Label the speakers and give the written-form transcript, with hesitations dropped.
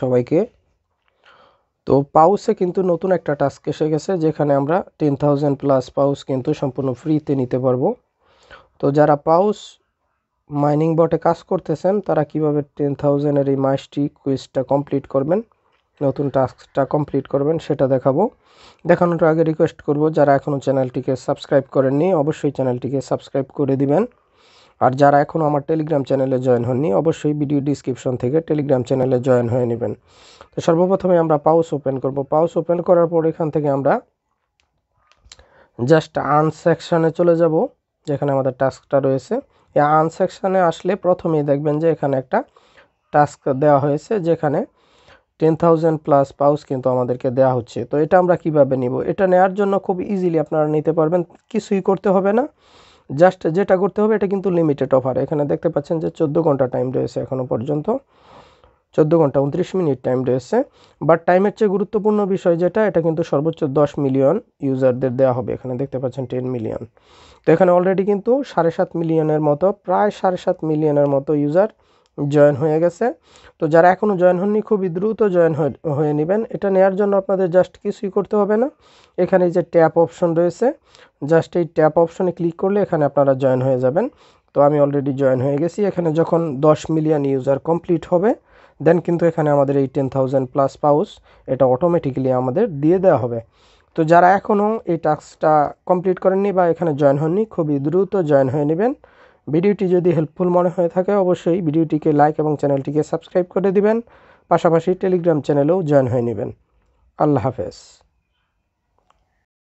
Speaker 1: সবাইকে। তো পাউসে কিন্তু নতুন একটা টাস্ক এসে গেছে, যেখানে আমরা 10,000 প্লাস পাউস কিন্তু সম্পূর্ণ ফ্রিতে নিতে পারবো। তো যারা পাউস মাইনিং বটে কাজ করতেছেন তারা কিভাবে 10,000-এর এই মাইস্টি কুইজটা কমপ্লিট করবেন, নতুন টাস্কটা কমপ্লিট করবেন সেটা দেখাবো। দেখানোর আগে রিকোয়েস্ট করব, যারা এখনও চ্যানেলটিকে সাবস্ক্রাইব করেননি অবশ্যই চ্যানেলটিকে সাবস্ক্রাইব করে দিবেন। আর যারা এখনও আমার টেলিগ্রাম চ্যানেলে জয়েন হননি অবশ্যই ভিডিও ডিসক্রিপশন থেকে টেলিগ্রাম চ্যানেলে জয়েন হয়ে নেবেন। তো সর্বপ্রথমে আমরা পাউস ওপেন করব। পাউস ওপেন করার পর এখান থেকে আমরা জাস্ট আর্ন সেকশনে চলে যাব, যেখানে আমাদের টাস্কটা রয়েছে। এই আর্ন সেকশনে আসলে প্রথমেই দেখবেন যে এখানে একটা টাস্ক দেওয়া হয়েছে, যেখানে 10,000 প্লাস পাউস কিন্তু আমাদেরকে দেওয়া হচ্ছে। তো এটা আমরা কিভাবে নিব? এটা নেওয়ার জন্য খুব ইজিলি আপনারা নিতে পারবেন, কিছুই করতে হবে না। জাস্ট যেটা করতে হবে, এটা কিন্তু লিমিটেড অফার। এখানে দেখতে পাচ্ছেন যে 14 ঘন্টা টাইম রয়েছে, এখনও পর্যন্ত 14 ঘন্টা 29 মিনিট টাইম রয়েছে। বাট টাইমের চেয়ে গুরুত্বপূর্ণ বিষয় যেটা, এটা কিন্তু সর্বোচ্চ 10 মিলিয়ন ইউজারদের দেওয়া হবে। এখানে দেখতে পাচ্ছেন 10 মিলিয়ন। তো এখানে অলরেডি কিন্তু 7.5 মিলিয়নের মতো, প্রায় 7.5 মিলিয়নের মতো ইউজার জয়েন হয়ে গেছে। তো যারা এখনও জয়েন হননি খুবই দ্রুত জয়েন হয়ে নেবেন। এটা নেওয়ার জন্য আপনাদের জাস্ট কিছুই করতে হবে না। এখানে যে ট্যাপ অপশন রয়েছে, জাস্ট এই ট্যাপ অপশনে ক্লিক করলে এখানে আপনারা জয়েন হয়ে যাবেন। তো আমি অলরেডি জয়েন হয়ে গেছি। এখানে যখন 10 মিলিয়ন ইউজার কমপ্লিট হবে দেন কিন্তু এখানে আমাদের এই 10,000 প্লাস পাউস এটা অটোমেটিক্যালি আমাদের দিয়ে দেওয়া হবে। তো যারা এখনও এই টাস্কটা কমপ্লিট করেননি বা এখানে জয়েন হননি খুবই দ্রুত জয়েন হয়ে নেবেন। ভিডিওটি যদি হেল্পফুল মনে হয়ে থাকে অবশ্যই ভিডিওটিকে লাইক এবং চ্যানেলটিকে সাবস্ক্রাইব করে দিবেন। পাশাপাশি টেলিগ্রাম চ্যানেলেও জয়েন হয়ে নেবেন। আল্লাহ হাফেজ।